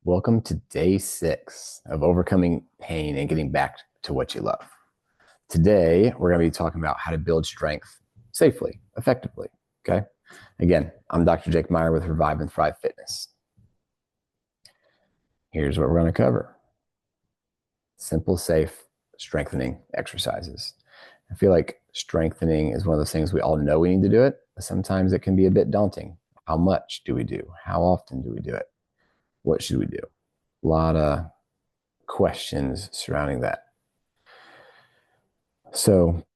Welcome to day 6 of overcoming pain and getting back to what you love. Today, we're going to be talking about how to build strength safely, effectively. Okay. Again, I'm Dr. Jake Meyer with Revive and Thrive Fitness. Here's what we're going to cover: simple, safe, strengthening exercises. I feel like strengthening is one of those things we all know we need to do it, but sometimes it can be a bit daunting. How much do we do? How often do we do it? What should we do? A lot of questions surrounding that. So,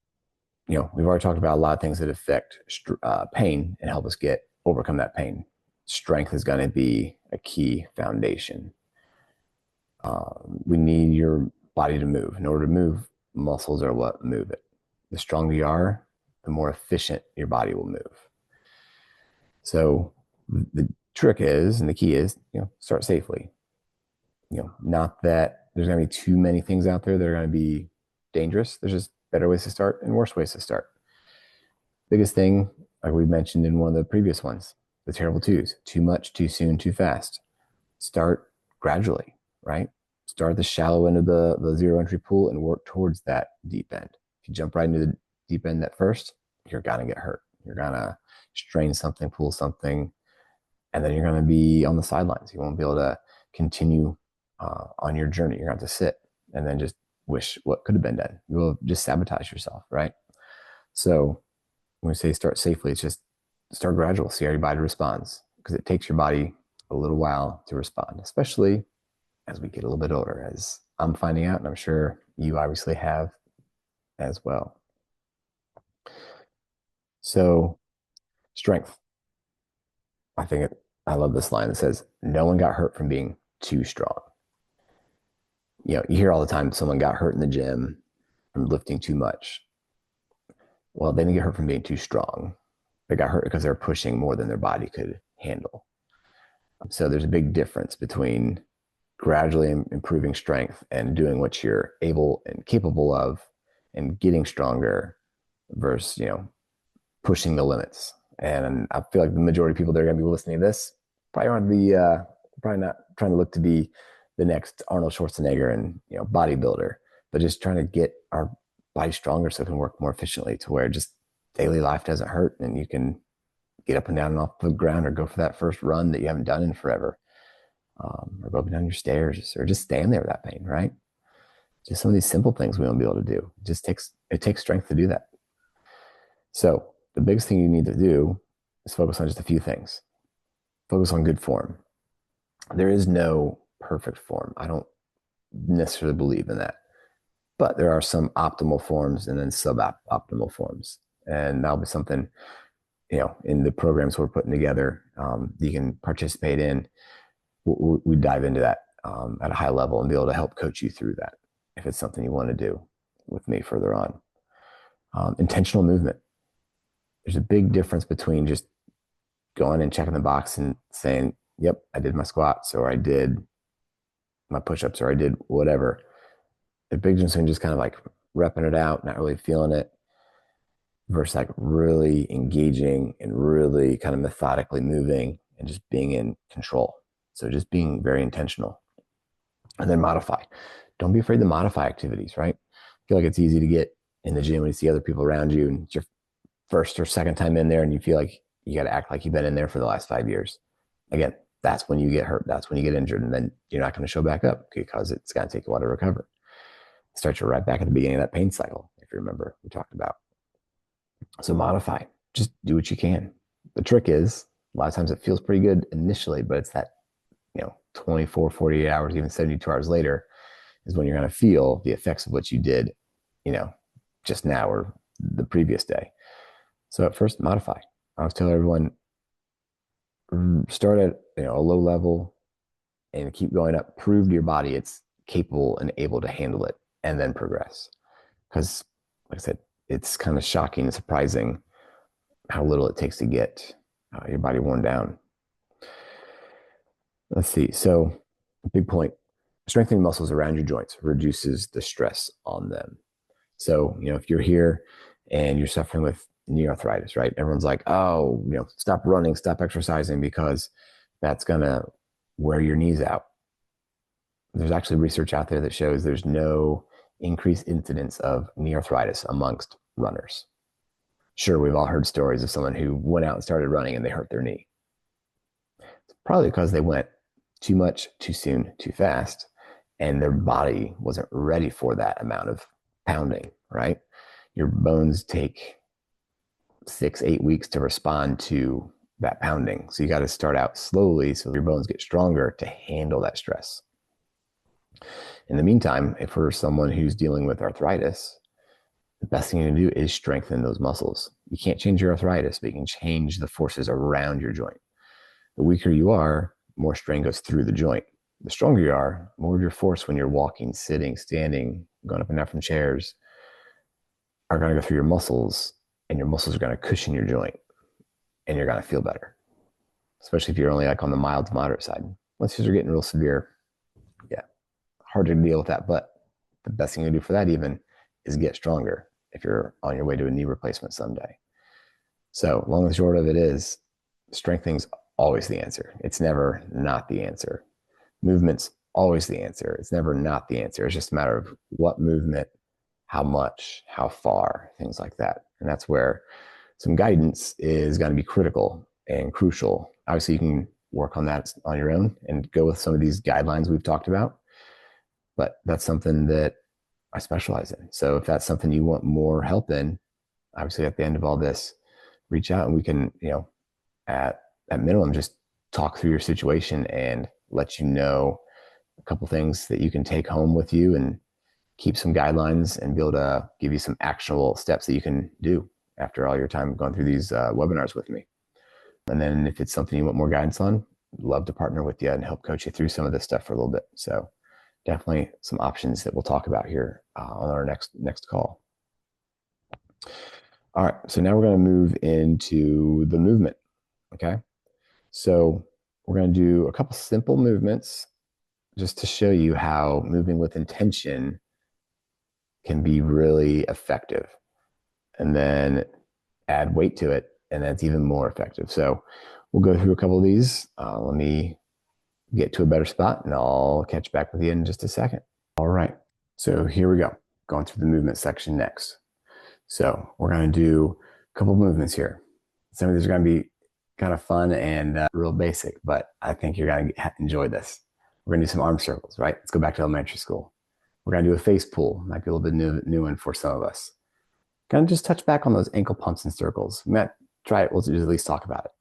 we've already talked about a lot of things that affect pain and help us overcome that pain. Strength is going to be a key foundation. We need your body to move. In order to move, muscles are what move it. The stronger you are, the more efficient your body will move. So the trick is, and the key is, start safely. Not that there's going to be too many things out there that are going to be dangerous. There's just better ways to start and worse ways to start. Biggest thing, like we mentioned in one of the previous ones, the terrible twos: too much, too soon, too fast. Start gradually, right? Start at the shallow end of the zero entry pool and work towards that deep end. If you jump right into the deep end at first, you're going to get hurt. You're going to strain something, pull something, and then you're going to be on the sidelines. You won't be able to continue on your journey. You're going to have to sit and then just wish what could have been done. You will just sabotage yourself, right? So when we say start safely, it's just start gradual, see how your body responds, because it takes your body a little while to respond, especially as we get a little bit older, as I'm finding out, and I'm sure you obviously have as well. So strength. I love this line that says, no one got hurt from being too strong. You hear all the time someone got hurt in the gym from lifting too much. Well, they didn't get hurt from being too strong. They got hurt because they were pushing more than their body could handle. So there's a big difference between gradually improving strength and doing what you're able and capable of and getting stronger versus, pushing the limits. And I feel like the majority of people that are going to be listening to this probably not trying to look to be the next Arnold Schwarzenegger and bodybuilder, but just trying to get our body stronger so it can work more efficiently, to where just daily life doesn't hurt and you can get up and down and off the ground, or go for that first run that you haven't done in forever, or go up and down your stairs, or just stand there without pain, right? Just some of these simple things we won't be able to do. It takes strength to do that. So the biggest thing you need to do is focus on just a few things. Focus on good form. There is no perfect form. I don't necessarily believe in that, but there are some optimal forms and then suboptimal forms. And that'll be something, in the programs we're putting together, you can participate in. We dive into that at a high level and be able to help coach you through that if it's something you want to do with me further on. Intentional movement. There's a big difference between just going and checking the box and saying, yep, I did my squats, or I did my push-ups, or I did whatever. The big difference between just kind of like repping it out, not really feeling it, versus like really engaging and really kind of methodically moving and just being in control. So just being very intentional. And then modify. Don't be afraid to modify activities, right? I feel like it's easy to get in the gym when you see other people around you and it's your first or second time in there and you feel like you got to act like you've been in there for the last 5 years. Again, that's when you get hurt. That's when you get injured. And then you're not going to show back up because it's going to take a while to recover. Start you right back at the beginning of that pain cycle, if you remember we talked about. So modify. Just do what you can. The trick is, a lot of times it feels pretty good initially, but it's that 24, 48 hours, even 72 hours later is when you're going to feel the effects of what you did, just now or the previous day. So at first, modify. I always tell everyone, start at a low level and keep going up. Prove to your body it's capable and able to handle it, and then progress. Because, like I said, it's kind of shocking and surprising how little it takes to get your body worn down. Let's see. So, a big point: strengthening muscles around your joints reduces the stress on them. So, if you're here and you're suffering with knee arthritis, right? Everyone's like, oh, stop running, stop exercising because that's going to wear your knees out. there's actually research out there that shows there's no increased incidence of knee arthritis amongst runners. Sure, we've all heard stories of someone who went out and started running and they hurt their knee. It's probably because they went too much, too soon, too fast, and their body wasn't ready for that amount of pounding, right? Your bones take 6-8 weeks to respond to that pounding. So you got to start out slowly so your bones get stronger to handle that stress. In the meantime, if we're someone who's dealing with arthritis, the best thing to do is strengthen those muscles. You can't change your arthritis, but you can change the forces around your joint. The weaker you are, more strain goes through the joint. The stronger you are, more of your force when you're walking, sitting, standing, going up and down from chairs are going to go through your muscles, and your muscles are going to cushion your joint, and you're going to feel better, especially if you're only like on the mild to moderate side. Once you're getting real severe, yeah, hard to deal with that. But the best thing to do for that even is get stronger if you're on your way to a knee replacement someday. So long and short of it is, strengthening's always the answer. It's never not the answer. Movement's always the answer. It's never not the answer. It's just a matter of what movement, how much, how far, things like that. And that's where some guidance is going to be critical and crucial. Obviously, you can work on that on your own and go with some of these guidelines we've talked about, but that's something that I specialize in. So if that's something you want more help in, obviously at the end of all this, reach out and we can, at minimum, just talk through your situation and let you know a couple things that you can take home with you and keep some guidelines and be able to give you some actionable steps that you can do after all your time going through these webinars with me. And then if it's something you want more guidance on, I'd love to partner with you and help coach you through some of this stuff for a little bit. So definitely some options that we'll talk about here on our next call. All right, so now we're going to move into the movement. Okay, so we're going to do a couple simple movements just to show you how moving with intention can be really effective, and then add weight to it, and that's even more effective. So we'll go through a couple of these. Let me get to a better spot and I'll catch back with you in just a second. All right, so here we go. Going through the movement section next. So we're going to do a couple of movements here. Some of these are going to be kind of fun and real basic, but I think you're going to enjoy this. We're going to do some arm circles, right? Let's go back to elementary school. We're going to do a face pull. Might be a little bit new one for some of us. Going to just touch back on those ankle pumps and circles. We might try it. We'll just at least talk about it.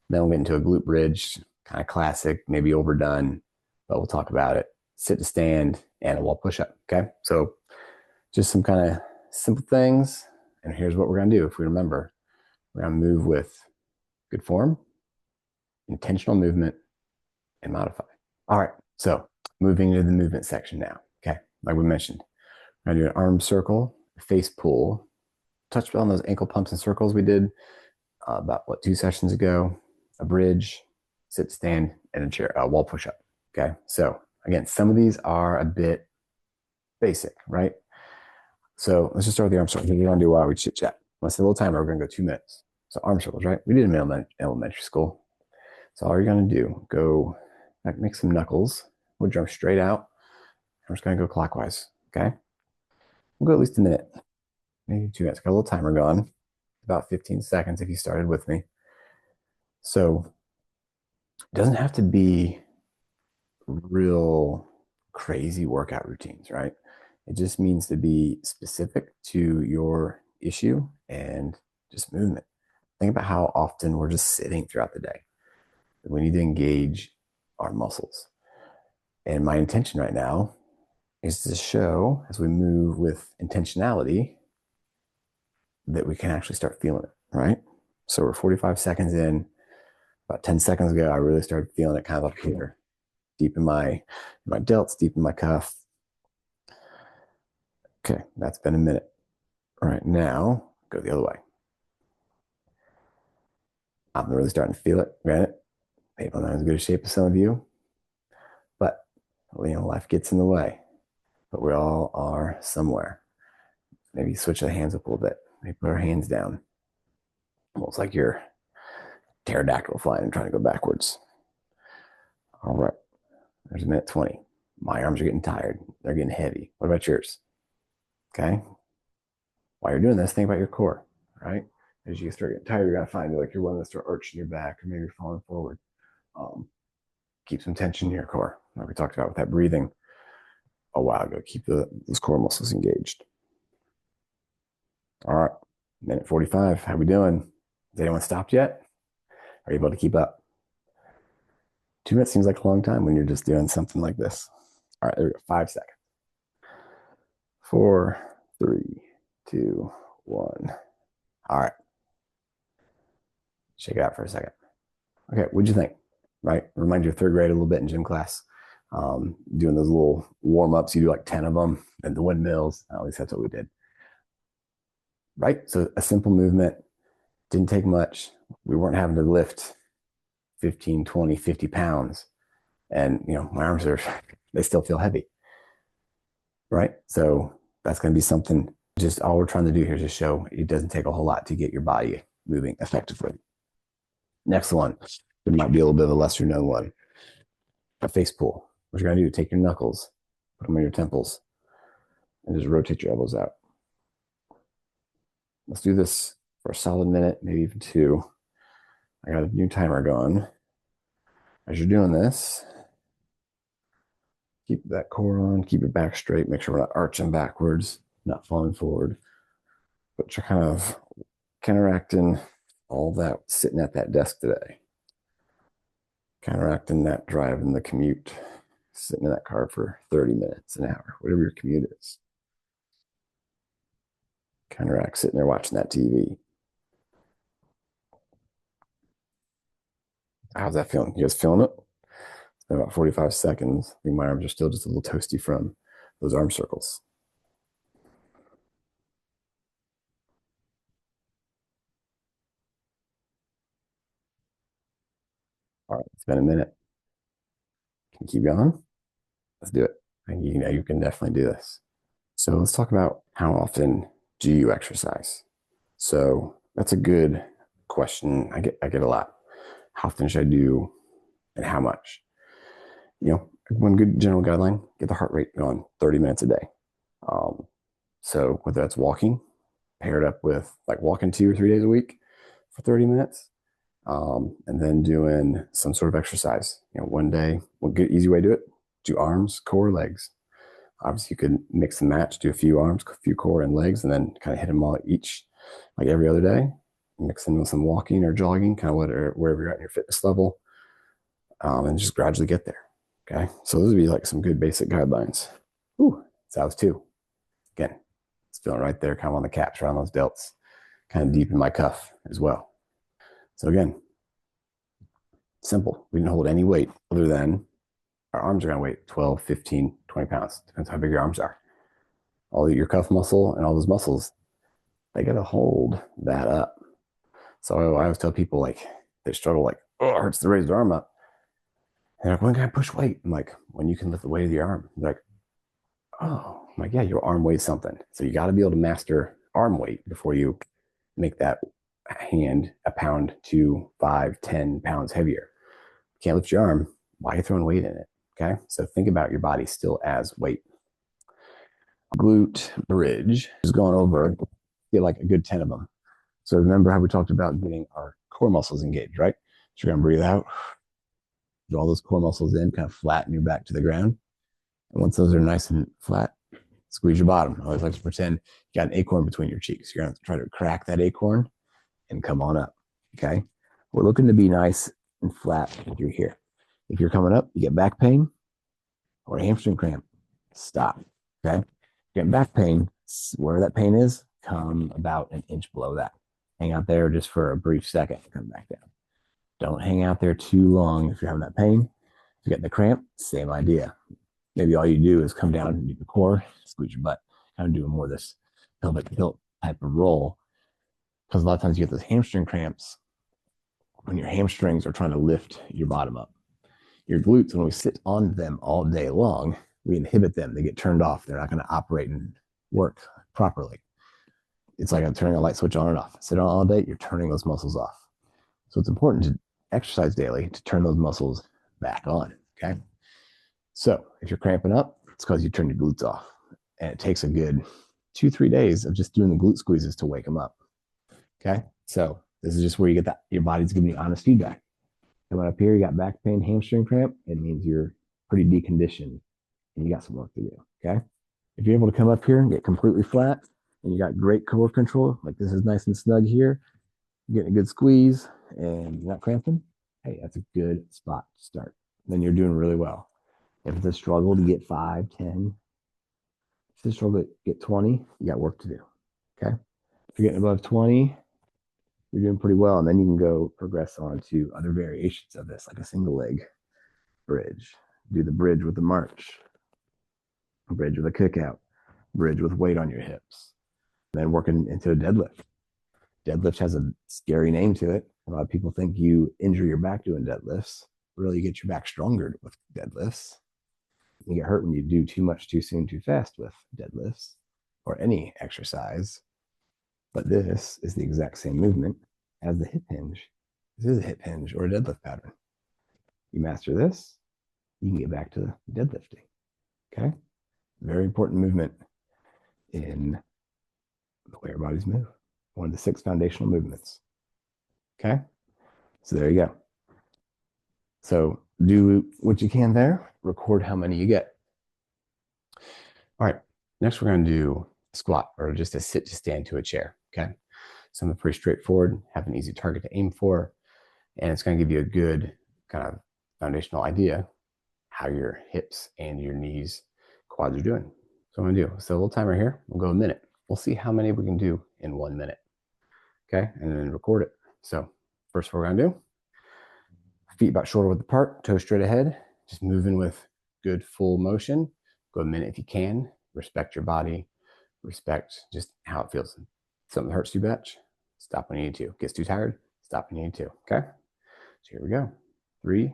Then we'll get into a glute bridge, kind of classic, maybe overdone, but we'll talk about it. Sit to stand and a wall push-up, okay? So just some kind of simple things. And here's what we're going to do. If we remember, we're going to move with good form, intentional movement, and modify. All right, so moving into the movement section now, okay? Like we mentioned, we're going to do an arm circle, face pull, touch on those ankle pumps and circles we did about, 2 sessions ago, a bridge, sit, stand, and a chair, wall push-up, okay? So again, some of these are a bit basic, right? So let's just start with the arm circles. We're going to do while we chit-chat. Let's say a little timer, we're going to go 2 minutes. So arm circles, right? We did them in elementary school. So all you're going to do, go make some knuckles. We'll jump straight out. I'm just going to go clockwise, okay? We'll go at least a minute, maybe 2 minutes. Got a little timer going, about 15 seconds if you started with me. So it doesn't have to be real crazy workout routines, right? It just means to be specific to your issue and just movement. Think about how often we're just sitting throughout the day. We need to engage our muscles. And my intention right now is to show, as we move with intentionality, that we can actually start feeling it, right? So we're 45 seconds in. About 10 seconds ago, I really started feeling it kind of up here, deep in my delts, deep in my cuff. Okay, that's been a minute. All right, now go the other way. I'm really starting to feel it. Granted, maybe I'm not as good a shape as some of you, but life gets in the way. But we all are somewhere. Maybe switch the hands up a little bit. Maybe put our hands down. Almost like you're pterodactyl flying and trying to go backwards. All right, there's a minute 20. My arms are getting tired. They're getting heavy. What about yours? Okay. While you're doing this, think about your core, right? As you start getting tired, you're gonna find like you're wanting to start arching your back or maybe you're falling forward. Um, keep some tension in your core, like we talked about with that breathing a while ago. Keep those core muscles engaged. All right, minute 45. How we doing? Has anyone stopped yet? Are you able to keep up? 2 minutes seems like a long time when you're just doing something like this. All right, there we go. 5 seconds. 4, 3, 2, 1. All right, shake it out for a second. Okay, what'd you think? Right, remind you of third grade a little bit in gym class. Doing those little warm ups, you do like 10 of them, and the windmills. At least that's what we did. Right, so a simple movement, didn't take much. We weren't having to lift 15, 20, 50 pounds. And, my arms they still feel heavy. Right. So that's going to be something. Just all we're trying to do here is just show it doesn't take a whole lot to get your body moving effectively. Next one, there might be a little bit of a lesser known one. A face pull. What you're going to do, take your knuckles, put them on your temples, and just rotate your elbows out. Let's do this for a solid minute, maybe even 2. I got a new timer going. As you're doing this, keep that core on, keep your back straight, make sure we're not arching backwards, not falling forward. But you're kind of counteracting all that sitting at that desk today. Counteracting that drive in the commute, sitting in that car for 30 minutes, an hour, whatever your commute is. Counteract sitting there watching that TV. How's that feeling? You guys feeling it? It's been about 45 seconds. I think my arms are still just a little toasty from those arm circles. All right, it's been a minute. Can you keep going? Let's do it. And you can definitely do this. So let's talk about how often do you exercise? So that's a good question. I get a lot. How often should I do and how much? One good general guideline, get the heart rate going 30 minutes a day. So whether that's walking, paired up with like walking 2 or 3 days a week for 30 minutes, and then doing some sort of exercise. One day, one good easy way to do it, do arms, core, legs. Obviously, you could mix and match, do a few arms, a few core and legs, and then kind of hit them all each, like every other day. Mix in with some walking or jogging, kind of wherever you're at in your fitness level, and just gradually get there. Okay, so those would be like some good basic guidelines. Ooh, so that was 2. Again, it's feeling right there, kind of on the caps, around those delts, kind of deep in my cuff as well. So again, simple. We didn't hold any weight other than our arms are going to weigh 12, 15, 20 pounds. Depends how big your arms are. All your cuff muscle and all those muscles, they got to hold that up. So I always tell people like they struggle, like, oh, it hurts to raise their arm up. And like, when can I push weight? I'm like, when you can lift the weight of your arm. They're like, oh, I'm like, yeah, your arm weighs something. So you got to be able to master arm weight before you make that hand a pound, 2, 5, 10 pounds heavier. You can't lift your arm. Why are you throwing weight in it? Okay. So think about your body still as weight. Glute bridge is going over, get like a good 10 of them. So remember how we talked about getting our core muscles engaged, right? So you're going to breathe out, draw those core muscles in, kind of flatten your back to the ground. And once those are nice and flat, squeeze your bottom. I always like to pretend you got an acorn between your cheeks. You're going to try to crack that acorn and come on up. Okay. We're looking to be nice and flat if you're here. If you're coming up, you get back pain or a hamstring cramp, stop. Okay. Getting back pain, where that pain is, come about an inch below that. Hang out there just for a brief second and come back down. Don't hang out there too long if you're having that pain. If you're getting the cramp, same idea. Maybe all you do is come down and do the core, squeeze your butt, kind of doing more of this pelvic tilt type of roll. Because a lot of times you get those hamstring cramps when your hamstrings are trying to lift your bottom up. Your glutes, when we sit on them all day long, we inhibit them. They get turned off. They're not going to operate and work properly. It's like I'm turning a light switch on and off. Sit on all day, you're turning those muscles off. So it's important to exercise daily to turn those muscles back on. Okay. So if you're cramping up, it's because you turned your glutes off. And it takes a good 2-3 days of just doing the glute squeezes to wake them up. Okay. So this is just where you get that your body's giving you honest feedback. Coming up here, you got back pain, hamstring cramp. It means you're pretty deconditioned and you got some work to do. Okay. If you're able to come up here and get completely flat and you got great core control, like this is nice and snug here, you're getting a good squeeze and you're not cramping, hey, that's a good spot to start. Then you're doing really well. If it's a struggle to get 5, 10, if it's a struggle to get 20, you got work to do. Okay. If you're getting above 20, you're doing pretty well. And then you can go progress on to other variations of this, like a single leg bridge. Do the bridge with the march, bridge with a cookout, bridge with weight on your hips, then working into a deadlift. Deadlift has a scary name to it. A lot of people think you injure your back doing deadlifts. Really, you get your back stronger with deadlifts. You get hurt when you do too much, too soon, too fast with deadlifts or any exercise. But this is the exact same movement as the hip hinge. This is a hip hinge or a deadlift pattern. You master this, you can get back to deadlifting. Okay? Very important movement in the way our bodies move. One of the 6 foundational movements. Okay? So there you go. So do what you can there, record how many you get. All right, next we're going to do a squat or just a sit to stand to a chair. Okay? Something pretty straightforward, have an easy target to aim for, and it's going to give you a good kind of foundational idea how your hips and your knees, quads are doing. So I'm going to do, so a little timer here, we'll go a minute. We'll see how many we can do in 1 minute. Okay, and then record it. So first what we're going to do, feet about shoulder width apart, toes straight ahead, just moving with good full motion. Go a minute if you can. Respect your body, respect just how it feels. If something hurts too much, stop when you need to. Gets too tired, stop when you need to. Okay, so here we go. 3,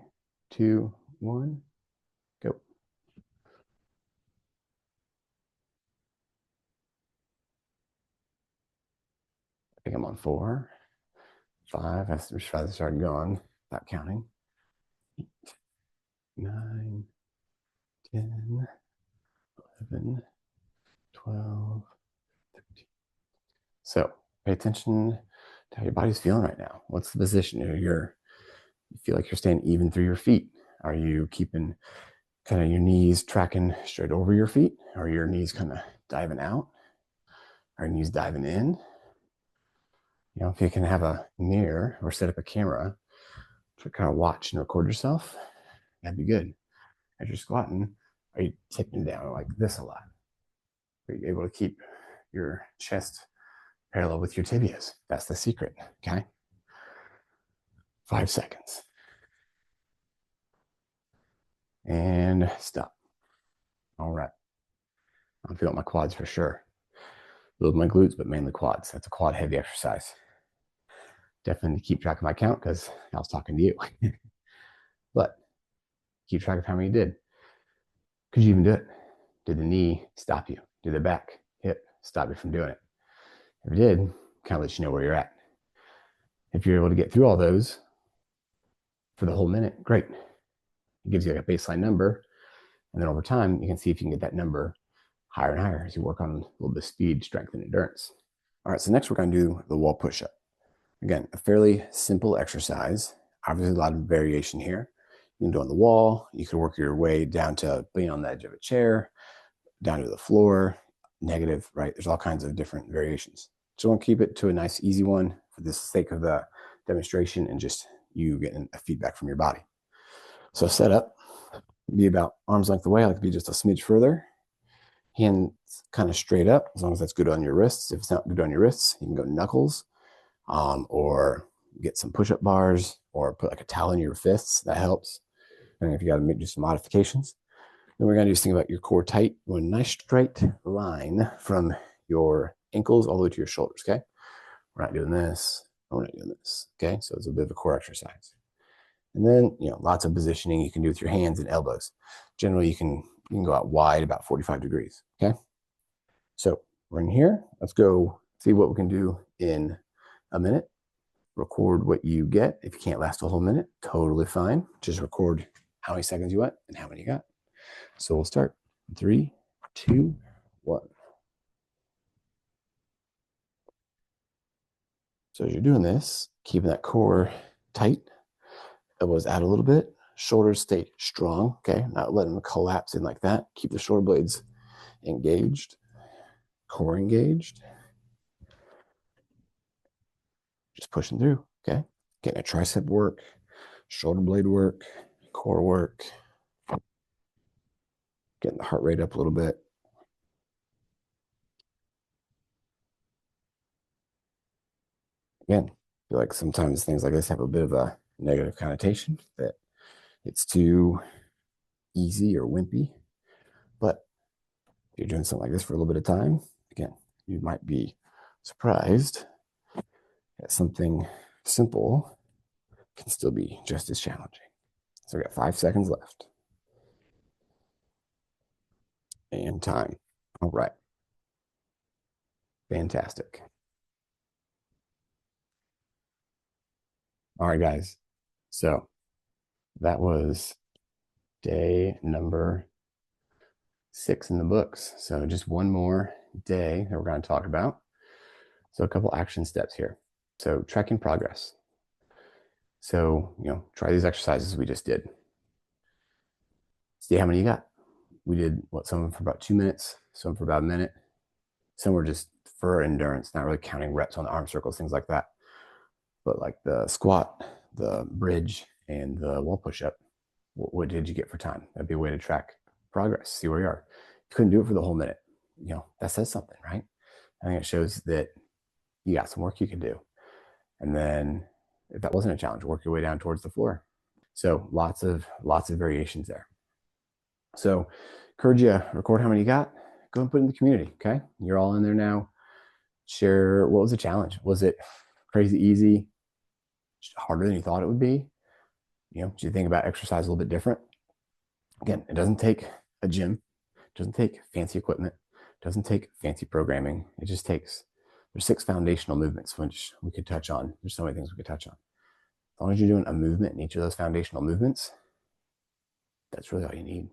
2, 1, go. I think I'm on 4, 5. I just try to start going without counting. 8, 9, 10, 11, 12, 13. So pay attention to how your body's feeling right now. What's the position? You feel like you're staying even through your feet. Are you keeping kind of your knees tracking straight over your feet? Are your knees kind of diving out? Are your knees diving in? You know, if you can have a mirror or set up a camera to kind of watch and record yourself, that'd be good. As you're squatting, are you tipping down like this a lot? Are you able to keep your chest parallel with your tibias? That's the secret, okay? 5 seconds. And stop. All right. I'm feeling my quads for sure. A little of my glutes, but mainly quads. That's a quad heavy exercise. Definitely keep track of my count because I was talking to you. But keep track of how many you did. Could you even do it? Did the knee stop you? Did the back, hip stop you from doing it? If it did, kind of let you know where you're at. If you're able to get through all those for the whole minute, great. It gives you like a baseline number. And then over time, you can see if you can get that number higher and higher as you work on a little bit of speed, strength, and endurance. All right, so next we're going to do the wall push-up. Again, a fairly simple exercise. Obviously, a lot of variation here. You can do it on the wall. You can work your way down to being on the edge of a chair, down to the floor, negative, right? There's all kinds of different variations. So we'll keep it to a nice, easy one for the sake of the demonstration and just you getting a feedback from your body. So set up, be about arm's length away. I like to be just a smidge further. Hands kind of straight up, as long as that's good on your wrists. If it's not good on your wrists, you can go knuckles, or get some push-up bars, or put like a towel in your fists. That helps. And if you got to do some modifications, then we're going to just think about your core tight, with a nice straight line from your ankles all the way to your shoulders. Okay, we're not doing this. We're not doing this. Okay, so it's a bit of a core exercise. And then, you know, lots of positioning you can do with your hands and elbows. Generally, you can go out wide about 45 degrees. Okay, so we're in here. Let's go see what we can do in a minute. Record what you get. If you can't last a whole minute, totally fine. Just record how many seconds you went and how many you got. So we'll start. 3, 2, 1. So as you're doing this, keeping that core tight, elbows out a little bit, shoulders stay strong, okay? Not letting them collapse in like that. Keep the shoulder blades engaged, core engaged. Just pushing through, okay? Getting a tricep work, shoulder blade work, core work. Getting the heart rate up a little bit. Again, I feel like sometimes things like this have a bit of a negative connotation that it's too easy or wimpy. But if you're doing something like this for a little bit of time, again, you might be surprised that something simple can still be just as challenging. So we got 5 seconds left. And time. All right. Fantastic. All right, guys. So that was day number 6 in the books. So just one more day that we're going to talk about. So a couple action steps here. So tracking progress. So, try these exercises we just did. See how many you got. We did some of them for about 2 minutes, some for about a minute. Some were just for endurance, not really counting reps on the arm circles, things like that. But like the squat, the bridge, and the wall push-up, what did you get for time? That'd be a way to track progress, see where you are. You couldn't do it for the whole minute. That says something, right? I think it shows that you got some work you could do. And then if that wasn't a challenge, work your way down towards the floor. So lots of variations there. So encourage you, record how many you got, go and put it in the community, okay? You're all in there now. Share, what was the challenge? Was it crazy easy, harder than you thought it would be? Did you think about exercise a little bit different? Again, it doesn't take a gym. It doesn't take fancy equipment. It doesn't take fancy programming. It just takes, there's 6 foundational movements, which we could touch on. There's so many things we could touch on. As long as you're doing a movement in each of those foundational movements, that's really all you need.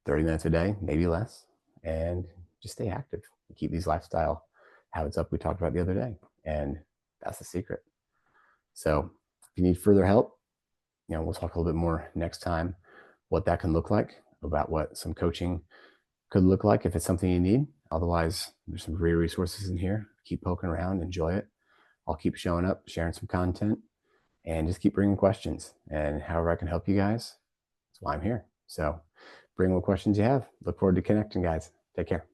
30 minutes a day, maybe less, and just stay active. Keep these lifestyle habits up we talked about the other day. And that's the secret. So if you need further help, we'll talk a little bit more next time what that can look like, about what some coaching could look like if it's something you need. Otherwise, there's some great resources in here. Keep poking around, enjoy it. I'll keep showing up, sharing some content, and just keep bringing questions. And however I can help you guys, that's why I'm here. So bring what questions you have. Look forward to connecting, guys. Take care.